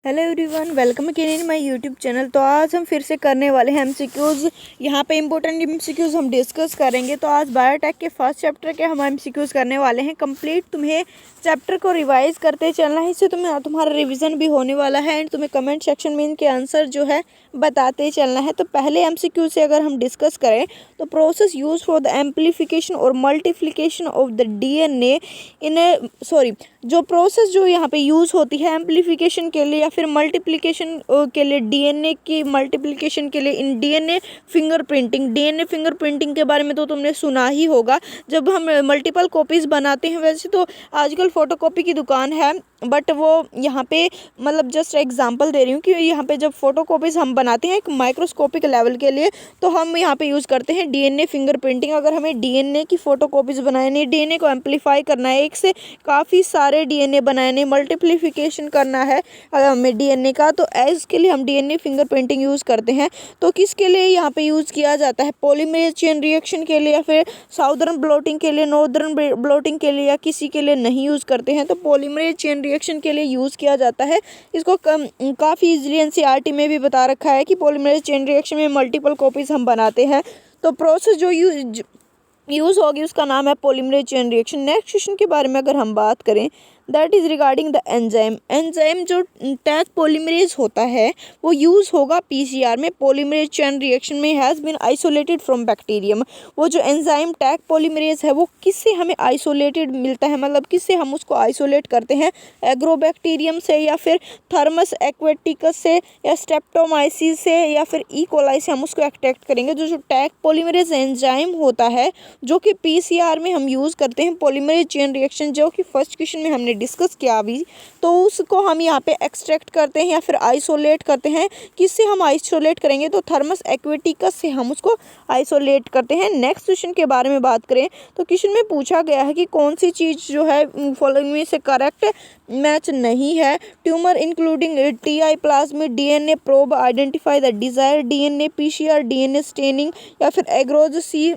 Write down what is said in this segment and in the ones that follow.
Hello everyone, welcome again in my YouTube channel. तो आज हम फिर से करने वाले हैं एमसीक्यूज़। यहाँ पे इंपॉर्टेंट एमसीक्यूज़ हम डिस्कस करेंगे। तो आज बायोटेक के फर्स्ट चैप्टर के हम एमसीक्यूज़ करने वाले हैं कंप्लीट। तुम्हें चैप्टर को रिवाइज करते चलना है, इससे तुम्हारा रिवीजन भी होने वाला है एंड तुम्हें कमेंट सेक्शन में इनके आंसर जो है बताते चलना है। तो पहले एमसीक्यू से अगर हम डिस्कस करें तो process use for the amplification और multiplication of the DNA in जो प्रोसेस जो यहाँ पे यूज़ होती है एम्पलीफिकेशन के लिए या फिर मल्टीप्लिकेशन के लिए, डीएनए की मल्टीप्लिकेशन के लिए इन डीएनए फिंगरप्रिंटिंग के बारे में तो तुमने सुना ही होगा। जब हम मल्टीपल कॉपीज़ बनाते हैं, वैसे तो आजकल फ़ोटोकॉपी की दुकान है, बट वो यहाँ पे मतलब जस्ट एग्जांपल दे रही हूँ कि यहाँ पे जब फ़ोटोकॉपीज़ हम बनाते हैं एक माइक्रोस्कोपिक लेवल के लिए, तो हम यहाँ पे यूज़ करते हैं डीएनए फिंगरप्रिंटिंग। अगर हमें डीएनए की फ़ोटोकॉपीज़ बनानी है, डीएनए को एम्पलीफाई करना है, एक से काफ़ी सारे डीएनए बनाने, मल्टीप्लिफिकेशन करना है हमें डीएनए का, तो इसके लिए हम डीएनए फिंगरप्रिंटिंग यूज़ करते हैं। तो किसके लिए यहाँ पे यूज़ किया जाता है? पॉलीमरेज चेन रिएक्शन के लिए या फिर साउदर्न ब्लोटिंग के लिए, नॉर्दर्न ब्लोटिंग के लिए, या किसी के लिए नहीं यूज़ करते हैं। तो पॉलीमरेज चेन रिएक्शन के लिए यूज़ किया जाता है। इसको काफ़ी इजीली एनसीईआरटी में भी बता रखा है कि पॉलीमरेज चेन रिएक्शन में मल्टीपल कॉपीज़ हम बनाते हैं। तो प्रोसेस जो यूज़ होगी उसका नाम है polymerase chain reaction. Next question के बारे में अगर हम बात करें, that is regarding the enzyme जो टैग पॉलीमरेज होता है वो यूज़ होगा पीसीआर में। पॉलीमरेज चेन रिएक्शन में has been isolated from bacterium. वो जो एंजाइम टैग पॉलीमरेज है वो किससे हमें आइसोलेटेड मिलता है, मतलब किससे हम उसको आइसोलेट करते हैं? एग्रोबैक्टीरियम से, या फिर थर्मस एक्वेटिकस से, या स्ट्रेप्टोमाइसिस से, या फिर ई कोलाई से हम उसको एक्सट्रैक्ट करेंगे। जो टैग पॉलीमरेज एंजाइम होता है जो कि पीसीआर में हम यूज़ करते हैं, पॉलीमरेज चेन रिएक्शन, जो कि फर्स्ट क्वेश्चन में हमने डिस्कस किया अभी, तो उसको हम यहाँ पे एक्सट्रैक्ट करते हैं या फिर आइसोलेट करते हैं। किससे हम आइसोलेट करेंगे? तो थर्मस एक्वेटिकस से हम उसको आइसोलेट करते हैं। नेक्स्ट क्वेश्चन के बारे में बात करें तो क्वेश्चन में पूछा गया है कि कौन सी चीज़ जो है फॉलोइंग में से करेक्ट मैच नहीं है। Tumour including TI plasmid DNA probe identify the desire DNA, PCR DNA staining, या फिर एग्रोज सी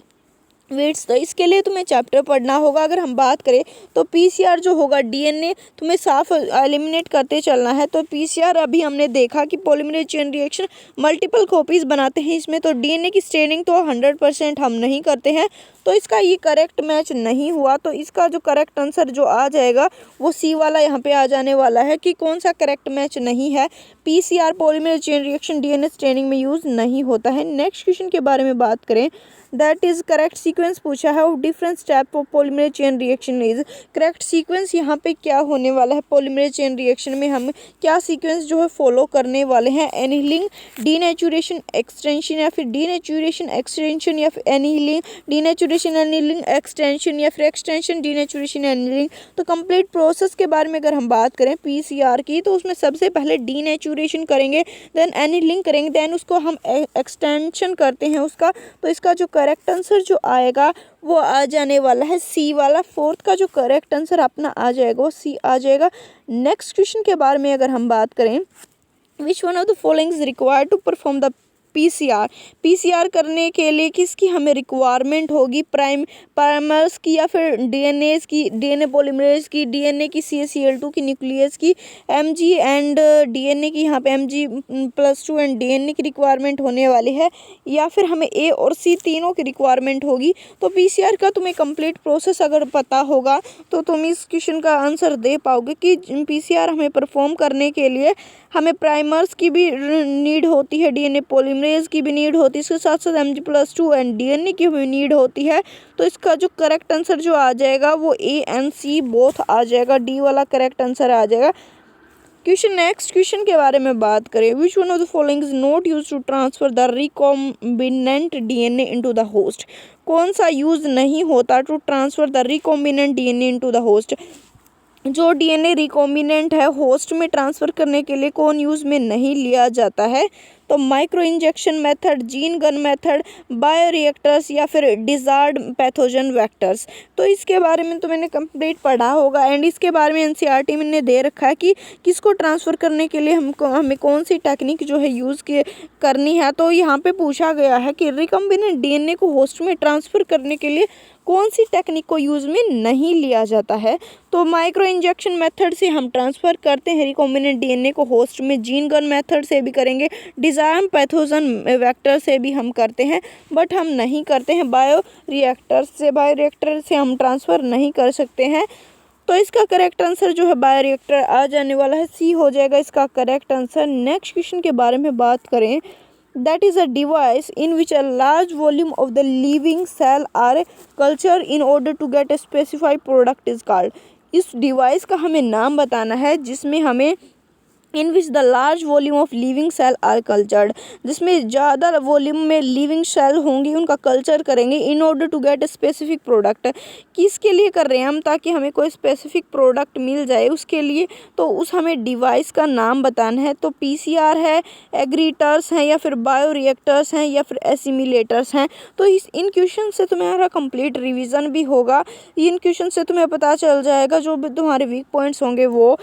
वेट्स। तो इसके लिए तुम्हें चैप्टर पढ़ना होगा। अगर हम बात करें तो पीसीआर जो होगा, डीएनए तुम्हें साफ एलिमिनेट करते चलना है। तो पीसीआर अभी हमने देखा कि polymerase chain reaction multiple copies बनाते हैं इसमें, तो डीएनए की स्टेनिंग तो 100% हम नहीं करते हैं, तो इसका ये करेक्ट मैच नहीं हुआ। तो इसका जो करेक्ट आंसर जो आ जाएगा वो सी वाला यहाँ पे आ जाने वाला है कि कौन सा करेक्ट मैच नहीं है। PCR polymerase chain reaction DNA staining में यूज़ नहीं होता है। नेक्स्ट क्वेश्चन के बारे में बात करें, दैट इज़ करेक्ट सीक्वेंस पूछा है of different step of polymerase chain reaction is. Correct sequence यहाँ पे क्या होने वाला है? पॉलीमरेज चेन रिएक्शन में हम क्या सीक्वेंस जो है फॉलो करने वाले हैं? एनिलिंग डीनेचुरेशन एक्सटेंशन, या फिर डीनेचुरेशन एक्सटेंशन, या फिर एनिलिंग डीनेचुरेशन एनिलिंग एक्सटेंशन, या फिर एक्सटेंशन डीनेचुरेशन एनिलिंग। तो कंप्लीट प्रोसेस के बारे में अगर हम बात करें पीसीआर की, तो उसमें सबसे पहले डीनेचुरेशन करेंगे, देन एनिलिंग करेंगे, देन उसको हम एक्सटेंशन करते हैं उसका। तो इसका जो करेक्ट आंसर जो आएगा वो आ जाने वाला है सी वाला। फोर्थ का जो करेक्ट आंसर अपना आ जाएगा वो सी आ जाएगा। नेक्स्ट क्वेश्चन के बारे में अगर हम बात करें, which one of the following is required to perform the PCR करने के लिए किसकी हमें रिक्वायरमेंट होगी? प्राइमर्स की, या फिर डीएनएस की, डीएनए पॉलीमरेज की, डीएनए की CaCl2 की न्यूक्लियस की, एमजी एंड डीएनए की, यहाँ पे Mg+2 एंड डीएनए की रिक्वायरमेंट होने वाली है, या फिर हमें ए और सी तीनों की रिक्वायरमेंट होगी। तो पीसीआर का तुम्हें कंप्लीट प्रोसेस अगर पता होगा तो तुम इस क्वेश्चन का आंसर दे पाओगे कि पीसीआर हमें परफॉर्म करने के लिए हमें प्राइमर्स की भी नीड होती है, डीएनए पॉलीमरेज की भी नीड होती है, इसके साथ साथ Mg+2 एंड डीएनए की भी नीड होती है। तो इसका जो करेक्ट आंसर जो आ जाएगा वो ए एंड सी बोथ आ जाएगा, डी वाला करेक्ट आंसर आ जाएगा। नेक्स्ट क्वेश्चन के बारे में बात करें, which one of the following is not use to transfer the recombinant DNA into the host? कौन सा यूज नहीं होता to transfer the recombinant DNA into the host? जो डीएनए रिकॉम्बिनेंट है होस्ट में ट्रांसफ़र करने के लिए कौन यूज़ में नहीं लिया जाता है? तो micro injection method, gene gun method, bioreactors या फिर डिजार्ड पैथोजन वेक्टर्स। तो इसके बारे में तो मैंने कंप्लीट पढ़ा होगा एंड इसके बारे में एनसीईआरटी में ने दे रखा है कि किसको ट्रांसफ़र करने के लिए हमें कौन सी टेक्निक जो है यूज़ करनी है। तो यहाँ पे पूछा गया है कि रिकम्बिनेंट डीएनए को होस्ट में ट्रांसफ़र करने के लिए कौन सी टेक्निक को यूज़ में नहीं लिया जाता है। तो माइक्रो इंजेक्शन मेथड से हम ट्रांसफ़र करते हैं रिकॉम्बिनेंट डीएनए को होस्ट में, जीन गन मेथड से भी करेंगे, डिजार्म पैथोजन वेक्टर से भी हम करते हैं, बट हम नहीं करते हैं बायो रिएक्टर से हम ट्रांसफ़र नहीं कर सकते हैं। तो इसका करेक्ट आंसर जो है बायोरिएक्टर आ जाने वाला है, सी हो जाएगा इसका करेक्ट आंसर। नेक्स्ट क्वेश्चन के बारे में बात करें, that is a device in which a large volume of the living cell are cultured in order to get a specified product is called। इस डिवाइस का हमें नाम बताना है जिसमें हमें in which the large volume of living cell are cultured, जिसमें ज़्यादा वॉल्यूम में लिविंग सेल होंगी, उनका कल्चर करेंगे in order to get a specific product. किसके लिए कर रहे हैं हम, ताकि हमें कोई स्पेसिफिक प्रोडक्ट मिल जाए उसके लिए। तो उस हमें डिवाइस का नाम बताना है। तो पीसीआर है, एग्रीटर्स हैं या फिर बायोरिएक्टर्स हैं या फिर एसिमिलेटर्स हैं। तो इन क्वेश्चन से तुम्हारा कंप्लीट रिविज़न भी होगा, इन क्वेश्चन से तुम्हें पता चल जाएगा जो भी तुम्हारे वीक पॉइंट्स होंगे वो।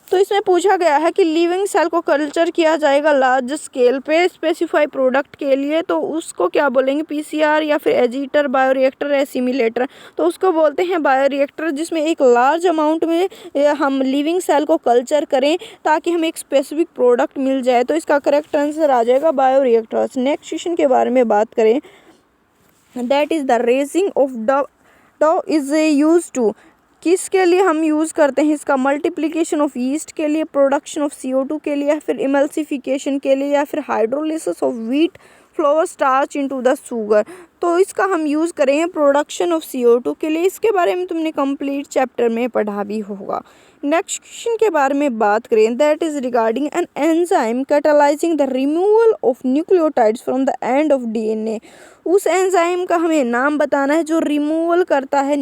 तो इसमें पूछा गया है कि लिविंग सेल को कल्चर किया जाएगा लार्ज स्केल पे स्पेसिफाई प्रोडक्ट के लिए, तो उसको क्या बोलेंगे, पीसीआर या फिर एजीटर, बायोरिएक्टर, एसिमिलेटर। तो उसको बोलते हैं बायोरिएक्टर, जिसमें एक लार्ज अमाउंट में हम लिविंग सेल को कल्चर करें ताकि हमें एक स्पेसिफिक प्रोडक्ट मिल जाए। तो इसका करेक्ट आंसर आ जाएगा बायोरिएक्टर्स। नेक्स्ट क्वेश्चन के बारे में बात करें, that is the raising of dough is use to, किसके लिए हम यूज़ करते हैं इसका, मल्टीप्लिकेशन ऑफ यीस्ट के लिए, प्रोडक्शन ऑफ CO2 के लिए, या फिर इमल्सिफिकेशन के लिए, या फिर hydrolysis of wheat flour starch into the sugar. तो इसका हम यूज़ करेंगे प्रोडक्शन ऑफ CO2 के लिए। इसके बारे में तुमने कंप्लीट चैप्टर में पढ़ा भी होगा। नेक्स्ट क्वेश्चन के बारे में बात करें, that is regarding an enzyme catalysing the removal of nucleotides from the end of DNA। उस एंजाइम का हमें नाम बताना है जो रिमूवल करता है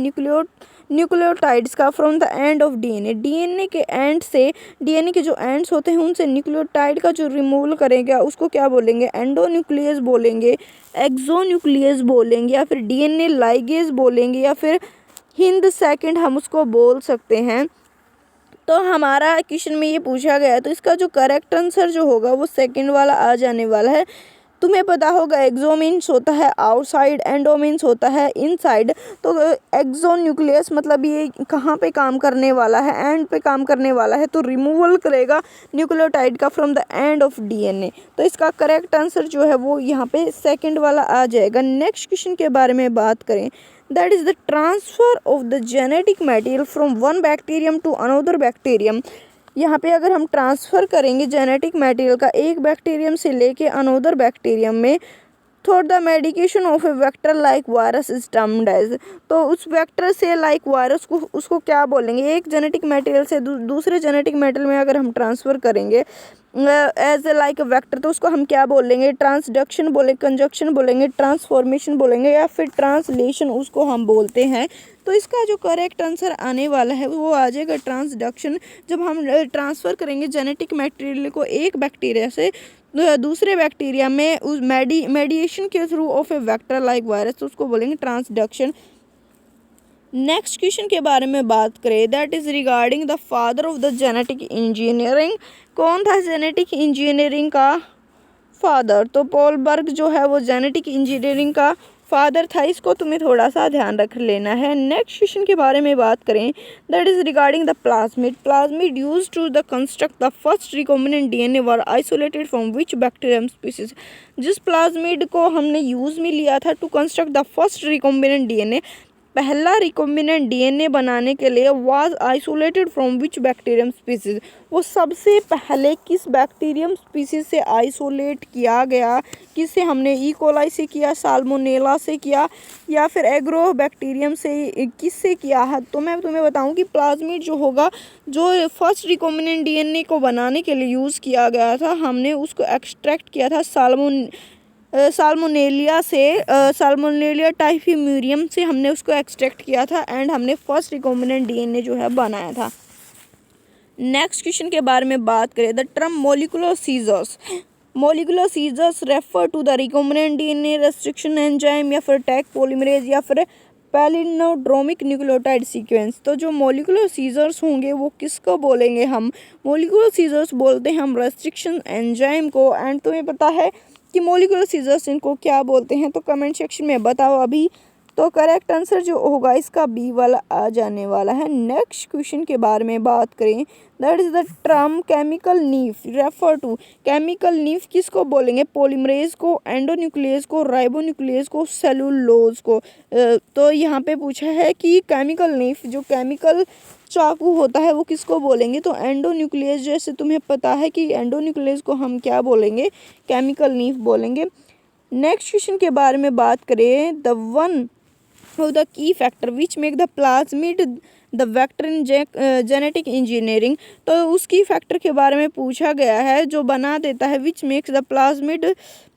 न्यूक्लियोटाइड्स का from the end of DNA के एंड से, डीएनए के जो एंड्स होते हैं उनसे न्यूक्लियोटाइड का जो रिमूवल करेगा उसको क्या बोलेंगे, एंडोन्यूक्लियस बोलेंगे, एक्सोन्यूक्लियस बोलेंगे, या फिर डीएनए लाइगेज बोलेंगे, या फिर हिंद सेकंड हम उसको बोल सकते हैं। तो हमारा क्वेश्चन में ये पूछा गया है, तो इसका जो करेक्ट आंसर जो होगा वो सेकंड वाला आ जाने वाला है। तुम्हें पता होगा एक्सो मीन्स होता है आउटसाइड, एंडो मीन्स होता है इनसाइड। तो एक्सोन्यूक्लियस मतलब ये कहाँ पे काम करने वाला है, एंड पे काम करने वाला है, तो रिमूवल करेगा न्यूक्लियोटाइड का from the end of DNA. तो इसका करेक्ट आंसर जो है वो यहाँ पे सेकंड वाला आ जाएगा। नेक्स्ट क्वेश्चन के बारे में बात करें, that is the transfer of the genetic material from one bacterium to another bacterium. यहाँ पे अगर हम ट्रांसफ़र करेंगे जेनेटिक मटेरियल का एक बैक्टीरियम से लेके अनदर बैक्टीरियम में, through the medication of a vector like virus is termed as. तो उस वेक्टर से लाइक वायरस को उसको क्या बोलेंगे, एक जेनेटिक मटेरियल से दूसरे जेनेटिक मटेरियल में अगर हम ट्रांसफ़र करेंगे एज ए लाइक वेक्टर, तो उसको हम क्या बोलेंगे, ट्रांसडक्शन बोलेंगे, कंजक्शन बोलेंगे, ट्रांसफॉर्मेशन बोलेंगे, या फिर ट्रांसलेशन उसको हम बोलते हैं। तो इसका जो करेक्ट आंसर आने वाला है वो आ जाएगा ट्रांसडक्शन। जब हम ट्रांसफ़र करेंगे जेनेटिक मटेरियल को एक बैक्टीरिया से दूसरे बैक्टीरिया में उस मेडिएशन के through of a vector like virus, तो उसको बोलेंगे ट्रांसडक्शन। नेक्स्ट क्वेश्चन के बारे में बात करें, that is regarding the father of the genetic engineering. कौन था जेनेटिक इंजीनियरिंग का फादर? तो पॉल बर्ग जो है वो जेनेटिक इंजीनियरिंग का फादर था। इसको तुम्हें थोड़ा सा ध्यान रख लेना है। नेक्स्ट क्वेश्चन के बारे में बात करें, that is regarding the plasmid use to the construct the first recombinant DNA were isolated from which bacterium species. जिस प्लाज्मिड को हमने यूज़ में लिया था to construct the first recombinant DNA, पहला रिकॉम्बिनेंट डीएनए बनाने के लिए was isolated from which bacterium species, वो सबसे पहले किस बैक्टीरियम स्पीसीज से आइसोलेट किया गया, किससे हमने ई कोलाई से किया, साल्मोनेला से किया, या फिर एग्रो बैक्टीरियम से किससे किया है। तो मैं तुम्हें बताऊं कि प्लाज्मिड जो होगा, जो फर्स्ट रिकॉम्बिनेंट डीएनए को बनाने के लिए यूज़ किया गया था, हमने उसको एक्सट्रैक्ट किया था साल्मोनेलिया से, साल्मोनेलिया टाइफिम्यूरियम से हमने उसको एक्सट्रैक्ट किया था एंड हमने फर्स्ट रिकॉम्बिनेंट डीएनए जो है बनाया था। नेक्स्ट क्वेश्चन के बारे में बात करें, the term molecular scissors molecular scissors refer to the recombinant DNA restriction enzyme या फिर टैग पॉलीमरेज या फिर पैलिनोड्रोमिक न्यूक्लियोटाइड सीक्वेंस। तो जो मोलिकुलर सीजर्स होंगे वो किसको बोलेंगे हम? मोलिकुलर सीजर्स बोलते हैं हम रेस्ट्रिक्शन एंजाइम को। एंड तुम्हें पता है कि मोलिकुलर सीजर्स इनको क्या बोलते हैं? तो कमेंट सेक्शन में बताओ अभी। तो करेक्ट आंसर जो होगा इसका बी वाला आ जाने वाला है। नेक्स्ट क्वेश्चन के बारे में बात करें, that is the term chemical knife refer to. Chemical knife किसको बोलेंगे? पॉलीमरेज को, एंडोन्यूक्लियस को, राइबोन्यूक्लियस को, सेलुलोज को। तो यहाँ पे पूछा है कि केमिकल नीफ जो केमिकल चाकू होता है वो किसको बोलेंगे? तो एंडोन्यूक्लियस, जैसे तुम्हें पता है कि एंडोन्यूक्लियस को हम क्या बोलेंगे? केमिकल नीफ बोलेंगे। नेक्स्ट क्वेश्चन के बारे में बात करें, the one of the key factor which make the plasmid the vector in genetic engineering. तो उस की फैक्टर के बारे में पूछा गया है जो बना देता है which makes the plasmid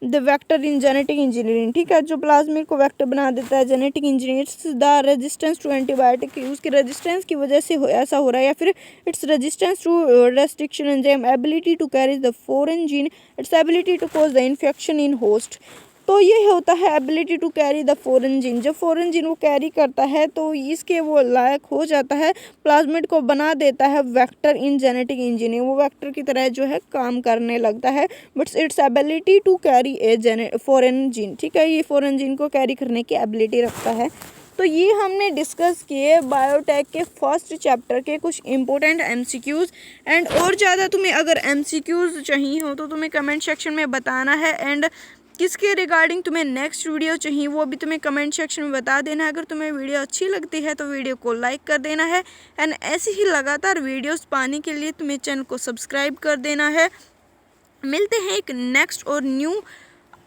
the vector in genetic engineering. ठीक है, जो प्लाज्मिड को वेक्टर बना देता है genetic engineer. The resistance to antibiotic, उसकी रेजिस्टेंस की वजह से ऐसा हो रहा है, या फिर its resistance to restriction enzyme, ability to carry the foreign gene, its ability to cause the infection in host. तो ये होता है ability to carry the foreign gene. जब फॉरेन जीन वो कैरी करता है तो इसके वो लायक हो जाता है, प्लाज्मिड को बना देता है वेक्टर इन जेनेटिक इंजीनियरिंग। वो वेक्टर की तरह जो है काम करने लगता है, but its ability to carry a foreign gene. ठीक है, ये फॉरेन जीन को कैरी करने की एबिलिटी रखता है। तो ये हमने डिस्कस किए बायोटेक के फर्स्ट चैप्टर के कुछ इंपॉर्टेंट एमसीक्यूज़। एंड और ज़्यादा तुम्हें अगर एमसीक्यूज़ चाहिए हो तो तुम्हें कमेंट सेक्शन में बताना है। एंड किसके रिगार्डिंग तुम्हें नेक्स्ट वीडियो चाहिए वो भी तुम्हें कमेंट सेक्शन में बता देना है। अगर तुम्हें वीडियो अच्छी लगती है तो वीडियो को लाइक कर देना है। एंड ऐसी ही लगातार वीडियोस पाने के लिए तुम्हें चैनल को सब्सक्राइब कर देना है। मिलते हैं एक नेक्स्ट और न्यू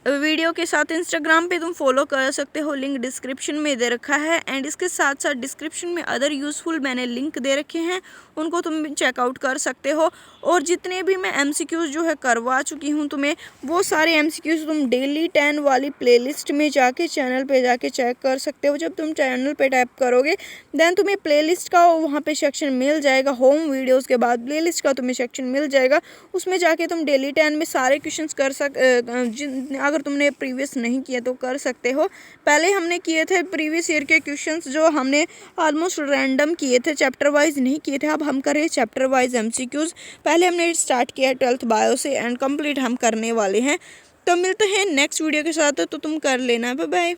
वीडियो के साथ। इंस्टाग्राम पे तुम फॉलो कर सकते हो, लिंक डिस्क्रिप्शन में दे रखा है। एंड इसके साथ साथ डिस्क्रिप्शन में अदर यूज़फुल मैंने लिंक दे रखे हैं, उनको तुम चेकआउट कर सकते हो। और जितने भी मैं एमसीक्यूज़ जो है करवा चुकी हूँ तुम्हें, वो सारे एमसीक्यूज़ तुम डेली 10 वाली प्लेलिस्ट में जाके चैनल पे जाके चेक कर सकते हो। जब तुम चैनल पे टाइप करोगे देन तुम्हें प्लेलिस्ट का वहाँ पे सेक्शन मिल जाएगा। होम वीडियोस के बाद प्लेलिस्ट का तुम्हें सेक्शन मिल जाएगा, उसमें जाके तुम डेली 10 में सारे क्वेश्चंस कर अगर तुमने प्रीवियस नहीं किया तो कर सकते हो। पहले हमने किए थे प्रीवियस ईयर के क्वेश्चंस जो हमने ऑलमोस्ट रैंडम किए थे, चैप्टर वाइज नहीं किए थे। अब हम करें चैप्टर वाइज एमसीक्यूज़। पहले हमने स्टार्ट किया 12th बायो से एंड कंप्लीट हम करने वाले हैं। तो मिलते हैं नेक्स्ट वीडियो के साथ, तो तुम कर लेना। Bye bye.